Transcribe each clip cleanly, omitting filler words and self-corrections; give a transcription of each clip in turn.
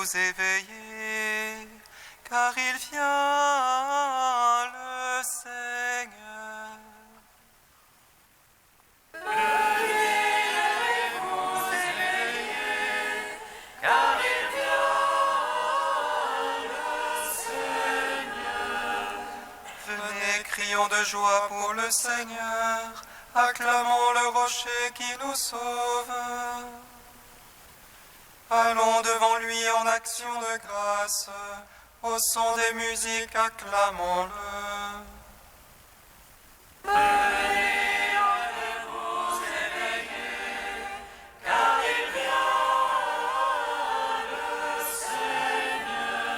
vous éveillez, car il vient le Seigneur. Crions de joie pour le Seigneur, acclamons le rocher qui nous sauve. Allons devant lui en action de grâce, au son des musiques acclamons-le. Venez, allez-vous éveiller, car il vient le Seigneur.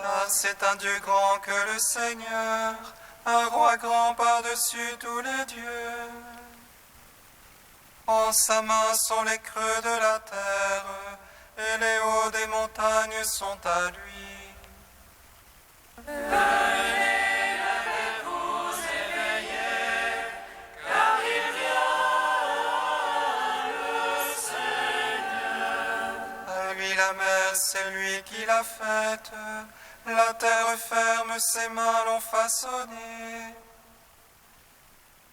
Car c'est un Dieu grand que le Seigneur, un roi grand par-dessus tous les dieux. En sa main sont les creux de la terre, et les hauts des montagnes sont à lui. Venez, allez-vous éveiller, car il vient le Seigneur. À lui la mer, c'est lui qui l'a faite, la terre ferme, ses mains l'ont façonnée.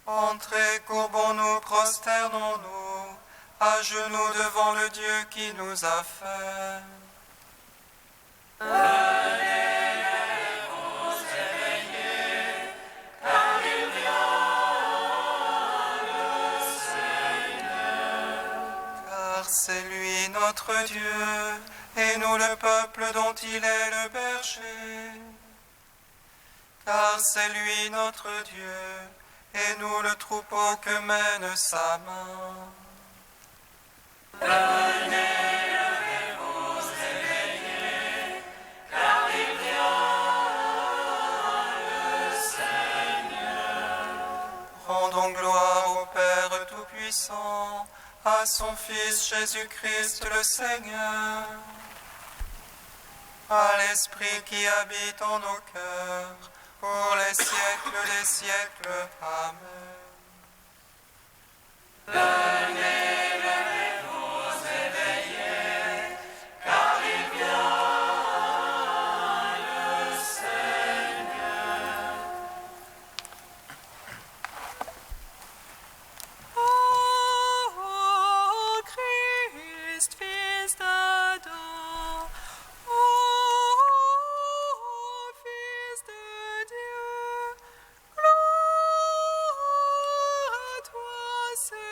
Entrez, courbons-nous, prosternons-nous, à genoux devant le Dieu qui nous a fait. Venez, allez-vous éveiller, car il vient le Seigneur. Car c'est lui notre Dieu, et nous le peuple dont il est le berger. Car c'est lui notre Dieu, et nous le troupeau que mène sa main. Venez, allez-vous éveiller, car il vient le Seigneur. Rendons gloire au Père Tout-Puissant, à son Fils Jésus-Christ le Seigneur, à l'Esprit qui habite en nos cœurs, pour les siècles des siècles. Amen. Venez, allez-vous éveiller, car il vient le Seigneur. Ô Christ, Fils d'Adam, ô Fils de Dieu, gloire à toi, Seigneur.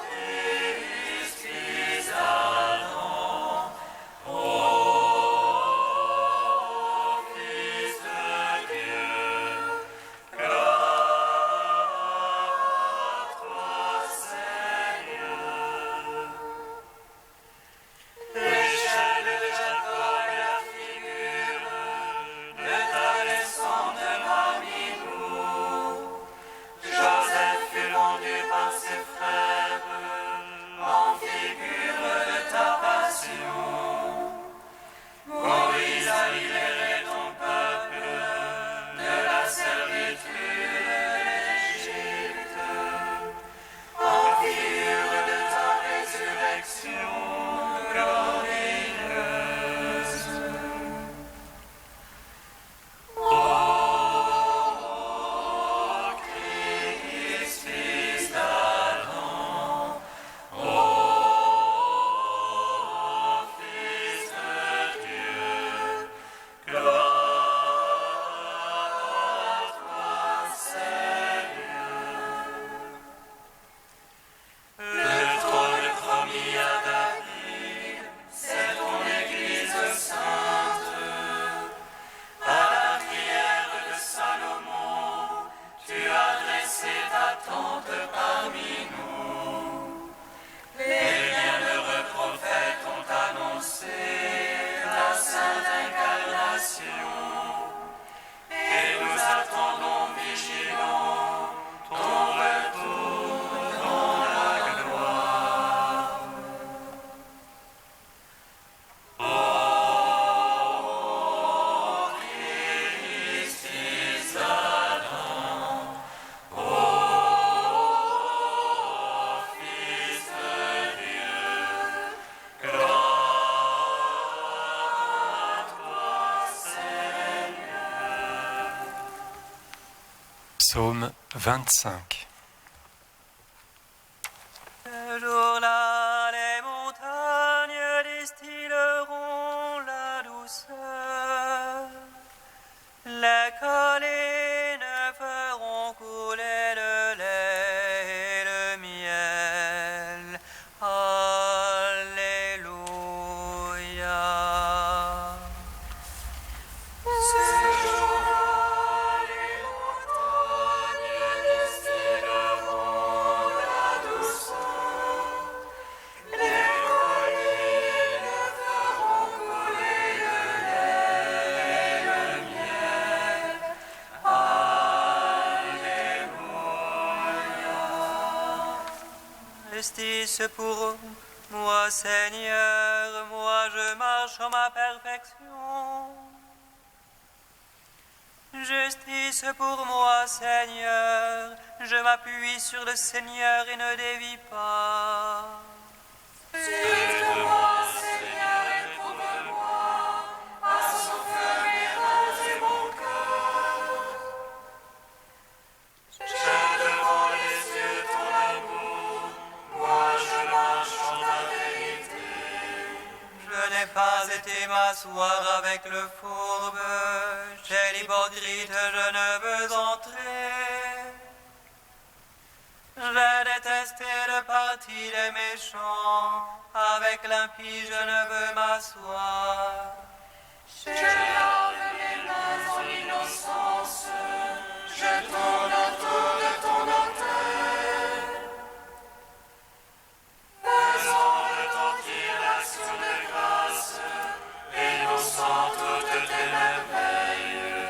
Christ, Fils d'Adam, ô Fils de Dieu, gloire à toi, Seigneur. L'échelle de Jacob est la figure de ta descente parmi nous. Joseph fut vendu par ses frères en figure de ta passion. Moïse a libéré ton peuple de la servitude d'Égypte en figure de ta résurrection glorieuse. Christ, Fils d'Adam, ô Fils de Dieu, gloire à toi, Seigneur. Le trône promis à David Psaume 25. Ce jour-là, les montagnes distilleront la douceur. Les collines feront couler le lait et le miel. Alléluia. Ce jour-là, les montagnes distilleront la douceur. Les collines feront couler le lait et le miel. Alléluia. Justice pour moi, Seigneur, moi je marche en ma perfection. Justice pour moi, Seigneur, je m'appuie sur le Seigneur et ne dévie pas. Suive-moi, Seigneur, éprouve-moi, à son feu mélanger mon cœur. J'ai devant les yeux ton amour, moi je marche en ta vérité. Je n'ai pas été m'asseoir avec le fourbe, chez l'hypocrite je ne veux entrer. J'ai détesté le parti des méchants, avec l'impie je ne veux m'asseoir. J'ai lavé mes mains en innocence, je tourne autour de ton autel. Faisons retentir l'action de grâce, et nous sans toutes tes merveilles.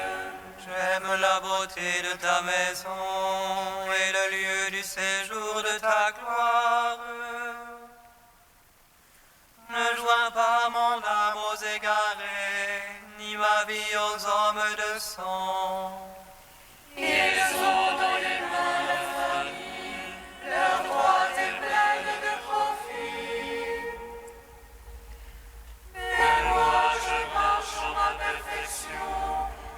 J'aime la beauté de ta maison et le lieu du séjour de ta gloire. Ne joins pas mon âme aux égarés, ni ma vie aux hommes de sang. Ils ont dans les mains la famille, leur droite est pleine de profit. Mais moi je marche en ma perfection,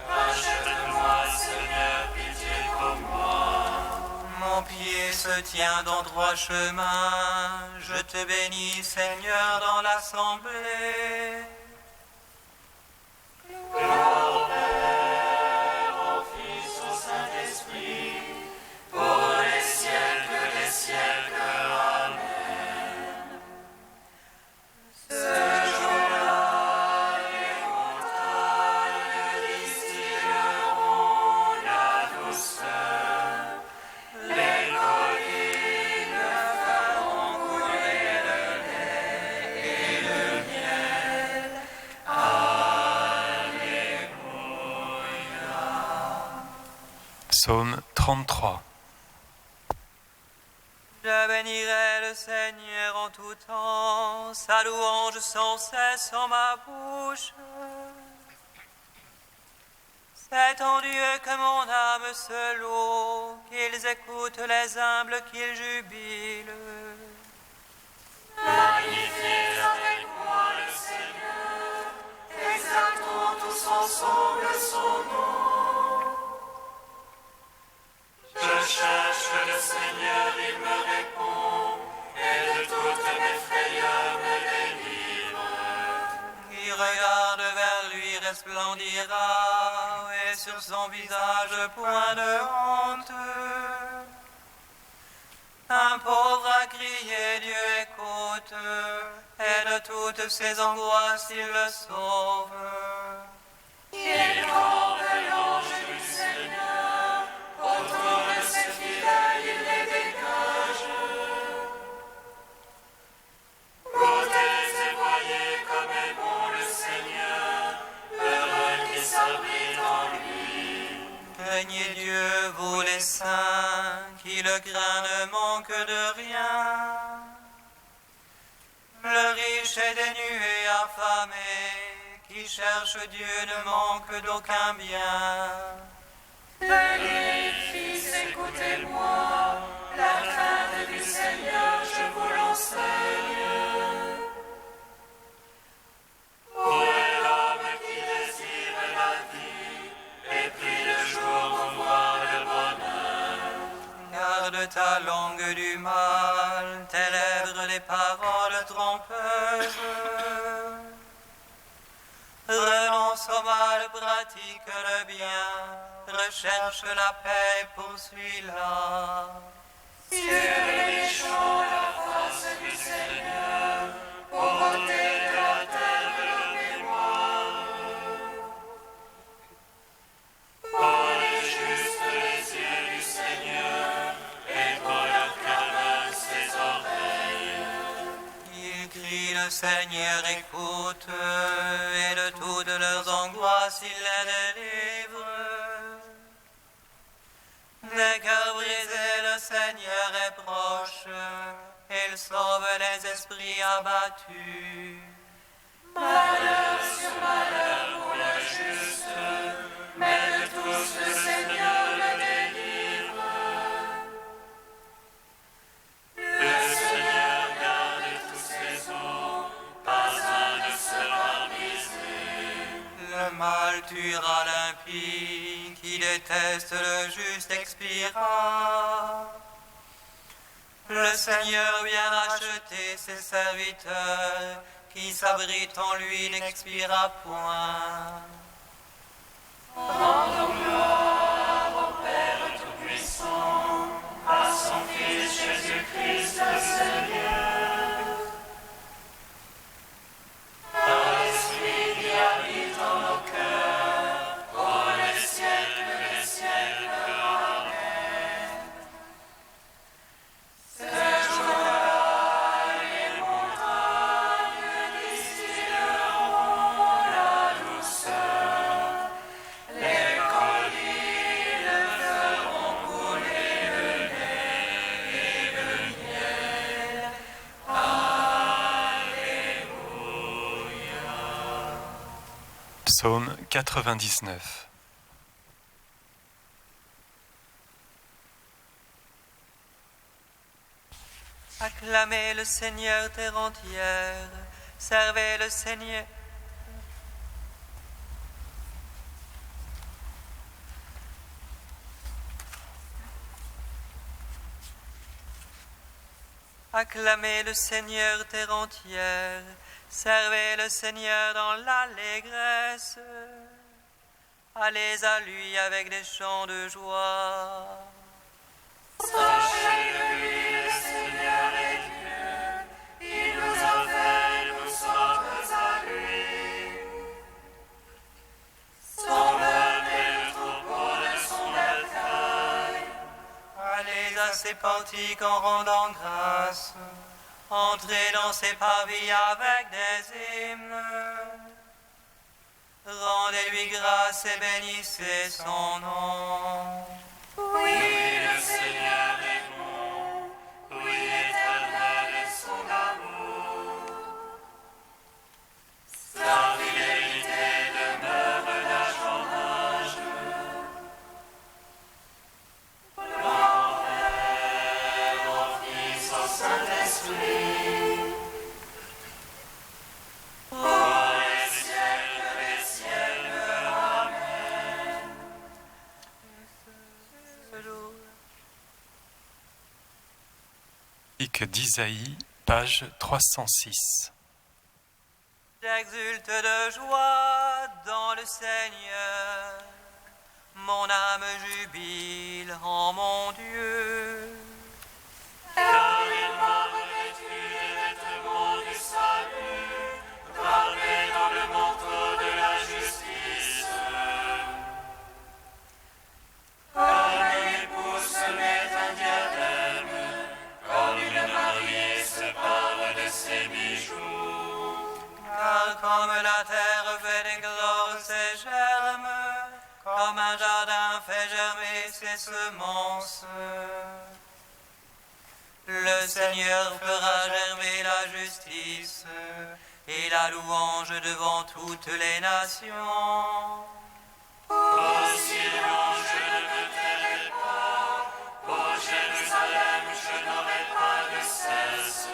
rachète-moi Seigneur, pitié pour moi. Mon pied se tient dans droit chemin, je te bénis Seigneur dans l'assemblée. Gloire au Père, au Fils, au Saint-Esprit, pour les siècles des siècles. Amen. Ce jour-là, les montagnes distilleront la douceur. Les collines feront couler le lait et le miel. Alléluia. Psaume 33. Je bénirai le Seigneur en tout temps, sa louange sans cesse en ma bouche. C'est en Dieu que mon âme se loue, qu'ils écoutent les humbles, qu'ils jubilent. Magnifiez avec moi le Seigneur, exaltons tous ensemble son nom. Je cherche le Seigneur, il me répond, et de toutes mes frayeurs me délivre. Qui regarde vers lui resplendira, et sur son visage point de honte. Un pauvre a crié, Dieu écoute, et de toutes ses angoisses il le sauve. Il campe l'ange du Seigneur, autour de ses fidèles il les dégage. Goûtez et voyez comme est bon le Seigneur, heureux qui s'abrite en lui. Craignez Dieu, vous les saints, qui le craint ne manque de rien. Le riche est dénué, affamé, qui cherche Dieu ne manque d'aucun bien. Venez, fils, écoutez-moi, la crainte du Seigneur, je vous l'enseigne. Où est l'homme qui désire la vie, et prie le jour pour voir le bonheur? heureuse. Renonce au mal, pratique le bien, recherche la paix, poursuis-la. Sur les champs, la face du Seigneur, pauvreté de la terre de la mémoire. Pour les justes, les yeux du Seigneur, et pour leur cœur, ses oreilles. Ils crient, le Seigneur écoute, et de toutes leurs angoisses il les délivre. Des cœurs brisés, le Seigneur est proche, il sauve les esprits abattus. Malheur sur malheur pour le juste, mais de tous le Seigneur le délivre. Le Seigneur garde tous ses eaux, pas un ne sera brisé. Le mal tuera l'impie, qui déteste le juste expira. Le Seigneur vient racheter ses serviteurs, qui s'abritent en lui n'expira point. Rendons gloire au Père Tout-Puissant, à son Fils Jésus-Christ le Seigneur. À l'Esprit qui habite en nos cœurs, pour les siècles des siècles. Amen. Ces jours-là, les montagnes distilleront la douceur, les collines feront couler le lait et le miel. Psaume 99. Acclamez le Seigneur terre entière, servez le Seigneur. Acclamez le Seigneur terre entière, servez le Seigneur dans l'allégresse. Allez à lui avec des chants de joie. Sachez que lui, le Seigneur est Dieu, il nous a fait, nous sommes à lui. Son peuple est le troupeau de son bercail. Allez à ses portiques en rendant grâce. Entrez dans ses parvis avec des hymnes. Rendez-lui grâce et bénissez son nom. Oui, le Seigneur est bon, oui, éternel est son amour. Sa fidélité demeure d'âge en âge. Gloire au Fils, au Saint-Esprit, pour les siècles des siècles. Amen. d'Isaïe, page 306. J'exulte de joie dans le Seigneur, mon âme jubile en mon Dieu. Car il m'a revêtu des vêtements du salut, gravés dans le manteau de la justice. Comme l'épouse se met un diadème, comme une mariée se parle de ses bijoux. Car comme la terre fait éclore ses germes, comme un jardin fait germer ses semences, le Seigneur fera germer la justice et la louange devant toutes les nations. Ô Sion, je ne me tairai pas, ô Jérusalem, je n'aurai pas de cesse.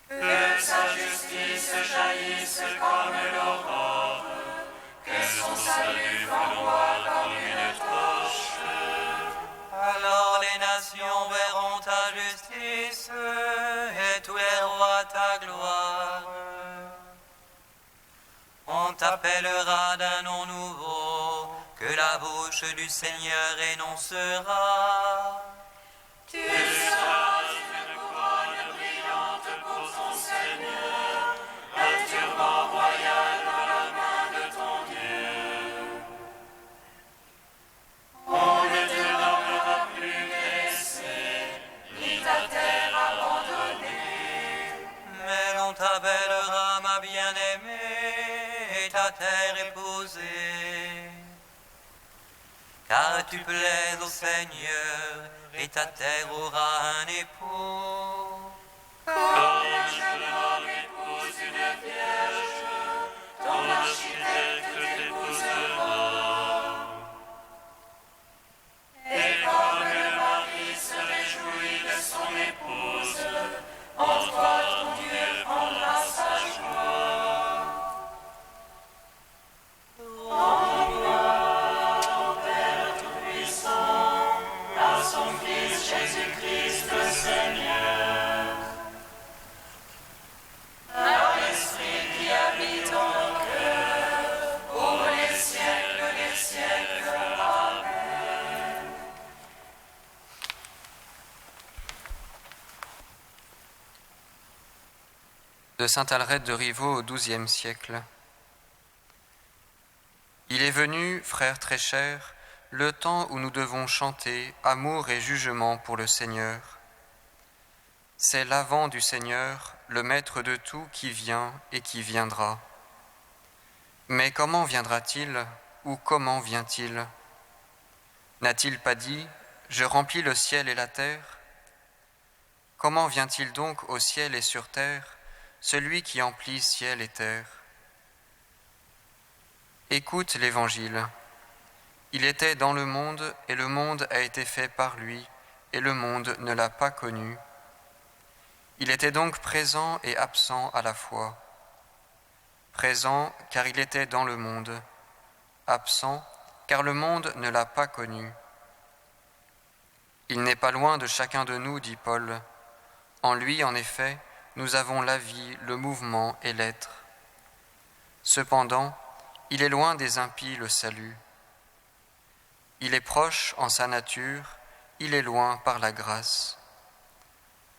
Que sa justice jaillisse comme l'aurore, que son salut flamboie comme une torche. Alors les nations verront ta justice et tous tous les rois ta gloire. On t'appellera d'un nom nouveau, que la bouche du Seigneur énoncera. Tu seras une couronne brillante pour ton Seigneur, un turban royal dans la main de ton Dieu. On ne te nommera plus blessé, ni ta terre abandonnée. Mais l'on t'appellera ma bien-aimée, ta terre épousée. Car tu plais au Seigneur, et ta terre aura un époux. Comme un jeune homme épouse une vierge, ton architecte t'épousera. Et comme le mari se réjouit de son épouse, en toi ton Dieu prendra sa joie. Rends gloire au Père Tout-Puissant, à son Fils Jésus-Christ le Seigneur, à l'Esprit qui habite en nos cœurs, pour les siècles des siècles. Amen. De saint Alred de Rivaux au XIIe siècle. Il est venu, frères très chers, le temps où nous devons chanter amour et jugement pour le Seigneur. C'est l'avent du Seigneur, le maître de tout, qui vient et qui viendra. Mais comment viendra-t-il ou comment vient-il? N'a-t-il pas dit « Je remplis le ciel et la terre » Comment vient-il donc au ciel et sur terre, celui qui emplit ciel et terre? Écoute l'Évangile. Il était dans le monde, et le monde a été fait par lui, et le monde ne l'a pas connu. Il était donc présent et absent à la fois. Présent, car il était dans le monde. Absent, car le monde ne l'a pas connu. Il n'est pas loin de chacun de nous, dit Paul. En lui, en effet, nous avons la vie, le mouvement et l'être. Cependant, il est loin des impies le salut. Il est proche en sa nature, il est loin par la grâce.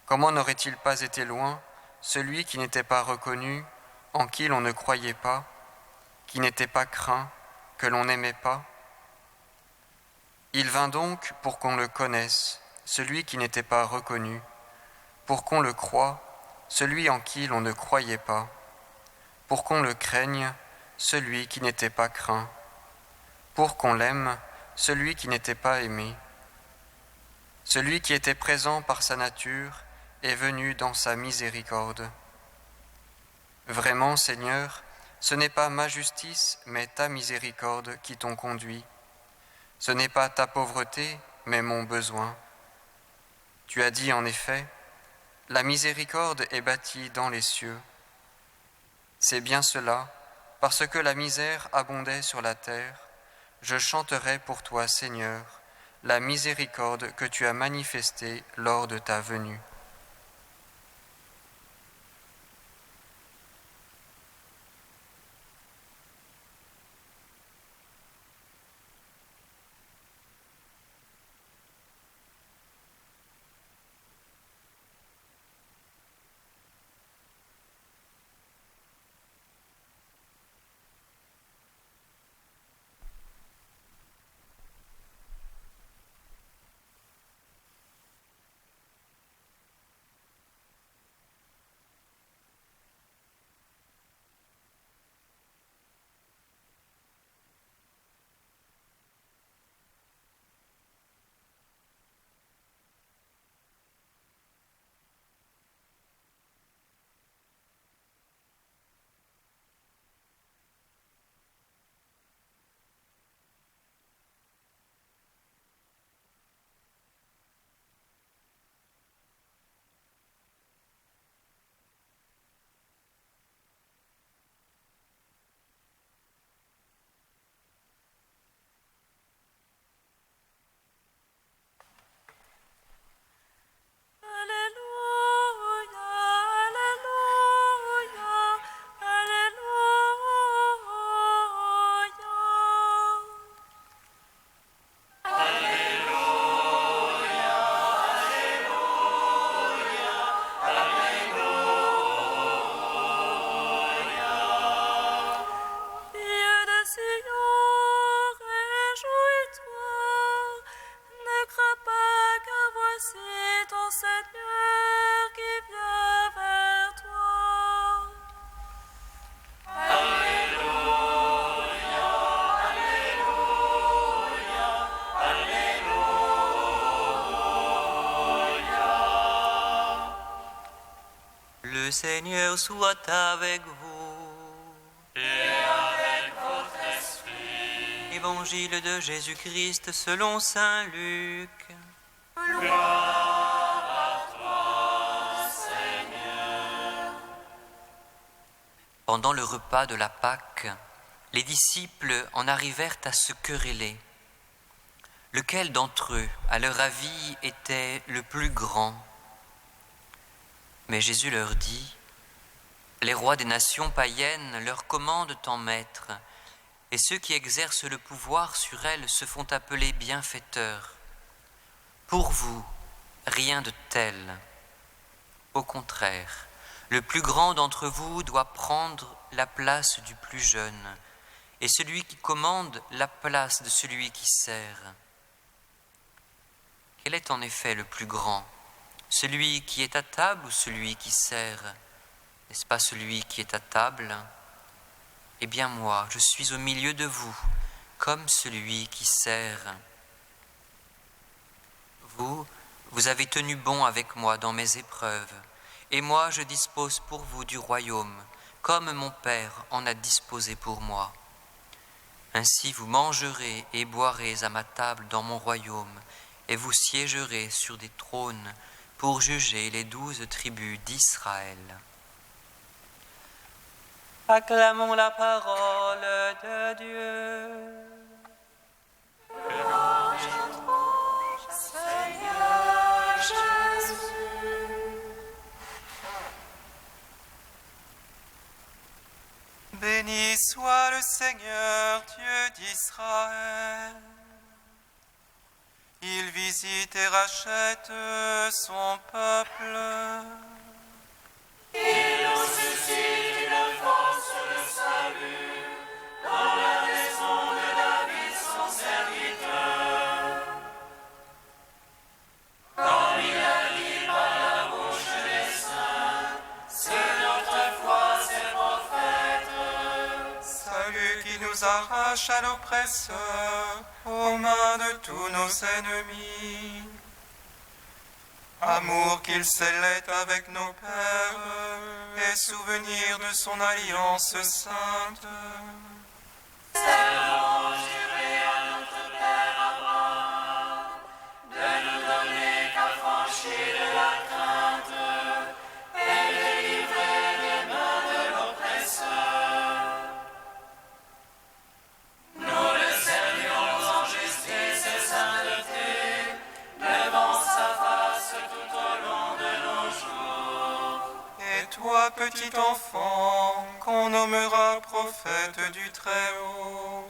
Comment n'aurait-il pas été loin, celui qui n'était pas reconnu, en qui l'on ne croyait pas, qui n'était pas craint, que l'on n'aimait pas? Il vint donc pour qu'on le connaisse, celui qui n'était pas reconnu, pour qu'on le croie, celui en qui l'on ne croyait pas, pour qu'on le craigne, celui qui n'était pas craint, pour qu'on l'aime, celui qui n'était pas aimé. Celui qui était présent par sa nature est venu dans sa miséricorde. Vraiment, Seigneur, ce n'est pas ma justice, mais ta miséricorde qui t'ont conduit. Ce n'est pas ta pauvreté, mais mon besoin. Tu as dit en effet, « La miséricorde est bâtie dans les cieux. » C'est bien cela, parce que la misère abondait sur la terre, je chanterai pour toi, Seigneur, la miséricorde que tu as manifestée lors de ta venue. Le Seigneur soit avec vous. Et avec votre esprit. Évangile de Jésus-Christ selon saint Luc. Gloire à toi, Seigneur. Pendant le repas de la Pâque, les disciples en arrivèrent à se quereller. Lequel d'entre eux, à leur avis, était le plus grand ? Mais Jésus leur dit, « Les rois des nations païennes leur commandent en maître, et ceux qui exercent le pouvoir sur elles se font appeler bienfaiteurs. Pour vous, rien de tel. Au contraire, le plus grand d'entre vous doit prendre la place du plus jeune, et celui qui commande la place de celui qui sert. Quel est en effet le plus grand ? Celui qui est à table ou celui qui sert ? N'est-ce pas celui qui est à table ? Eh bien moi, je suis au milieu de vous, comme celui qui sert. Vous avez tenu bon avec moi dans mes épreuves, et moi je dispose pour vous du royaume, comme mon Père en a disposé pour moi. Ainsi vous mangerez et boirez à ma table dans mon royaume, et vous siégerez sur des trônes pour juger les 12 tribus d'Israël. Acclamons la parole de Dieu. Seigneur Jésus. Béni soit le Seigneur, Dieu d'Israël. Il visite et rachète son peuple. Il nous suscite une force de salut dans la maison de David son serviteur. Comme il a dit par la bouche des saints, c'est notre foi, ses prophètes. Salut qui nous arrache à l'oppresseur, aux mains de tous nos ennemis. Amour qu'il scellait avec nos pères, et souvenir de son alliance sainte. Serment juré à notre Père Abraham, de nous donner qu'affranchis de la crainte, et délivrer des mains de l'oppresseur. Nous le servions en justice et sainteté, devant sa face tout au long de nos jours. Et toi, petit enfant, qu'on nommera prophète du Très-Haut,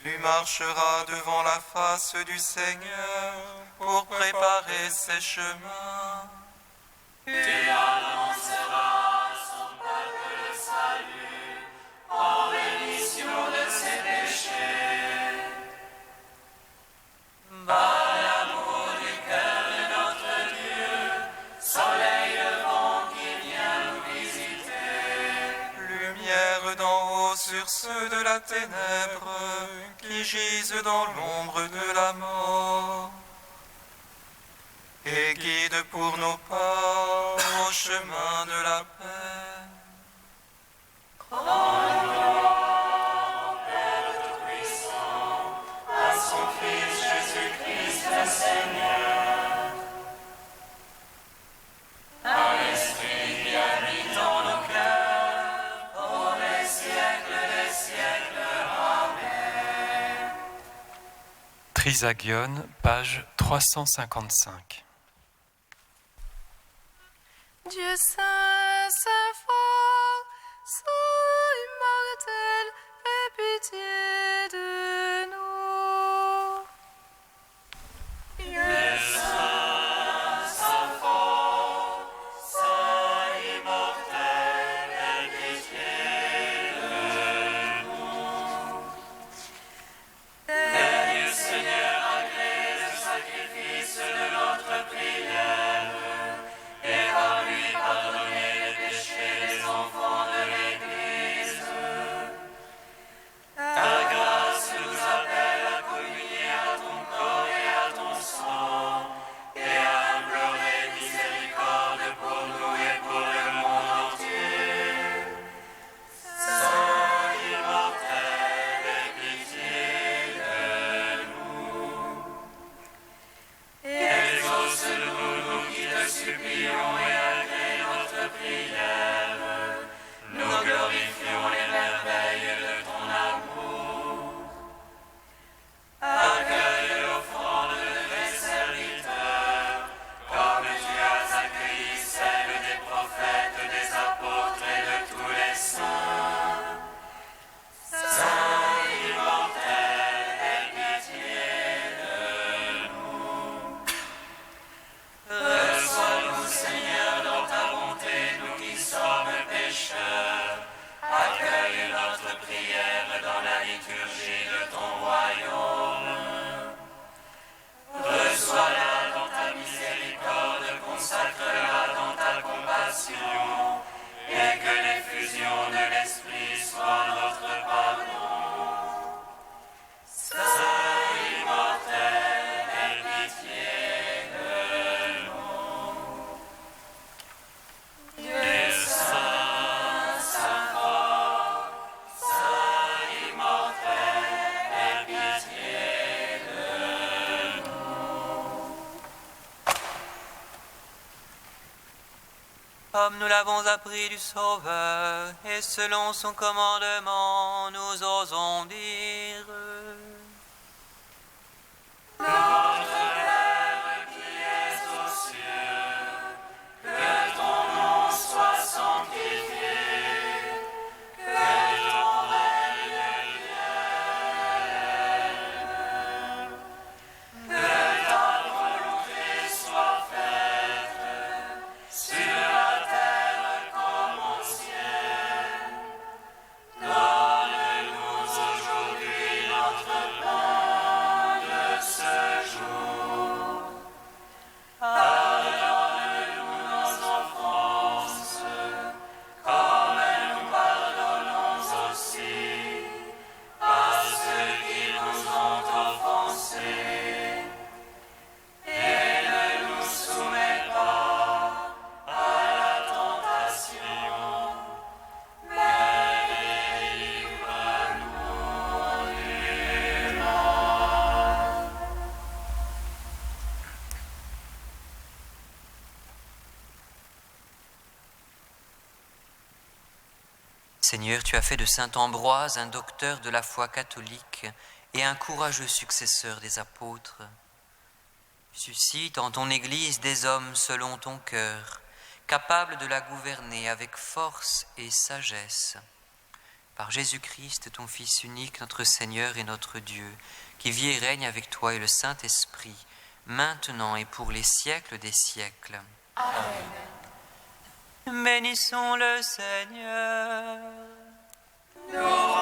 tu marcheras devant la face du Seigneur pour préparer ses chemins. Tu annonceras à son peuple le salut, en rémission de ses péchés. Par l'amour du cœur de notre Dieu, soleil levant qui vient nous visiter. Lumière d'en haut sur ceux de la ténèbre qui gisent dans l'ombre de la mort. Et guide pour nos pas au chemin de la paix. À son Fils Jésus-Christ le Seigneur. À l'Esprit qui habite dans nos cœurs, pour les siècles des siècles. Amen. Trisagion, page 355. Dieu saint, saint fort, saint immortel, aie pitié de nous. Dieu saint, saint fort, saint immortel, aie pitié de nous. Dieu Seigneur, agrée le sacrifice de notre prière, et par lui pardonner les péchés des enfants de l'Église. Comme nous l'avons appris du Sauveur, et selon son commandement, nous osons dire. Notre Père qui es aux cieux, que ton nom soit sanctifié, que ton règne vienne, que ta volonté soit faite, sur la terre comme au ciel. Donne-nous aujourd'hui notre pain de ce jour. Pardonne-nous nos offenses, comme nous pardonnons aussi à ceux qui nous ont offensés. Et ne nous soumets pas à la tentation, mais délivre-nous du mal. Seigneur, tu as fait de saint Ambroise un docteur de la foi catholique et un courageux successeur des apôtres. Suscite en ton Église des hommes selon ton cœur, capables de la gouverner avec force et sagesse. Par Jésus-Christ, ton Fils unique, notre Seigneur et notre Dieu, qui vit et règne avec toi et le Saint-Esprit, maintenant et pour les siècles des siècles. Amen. Bénissons le Seigneur. Nous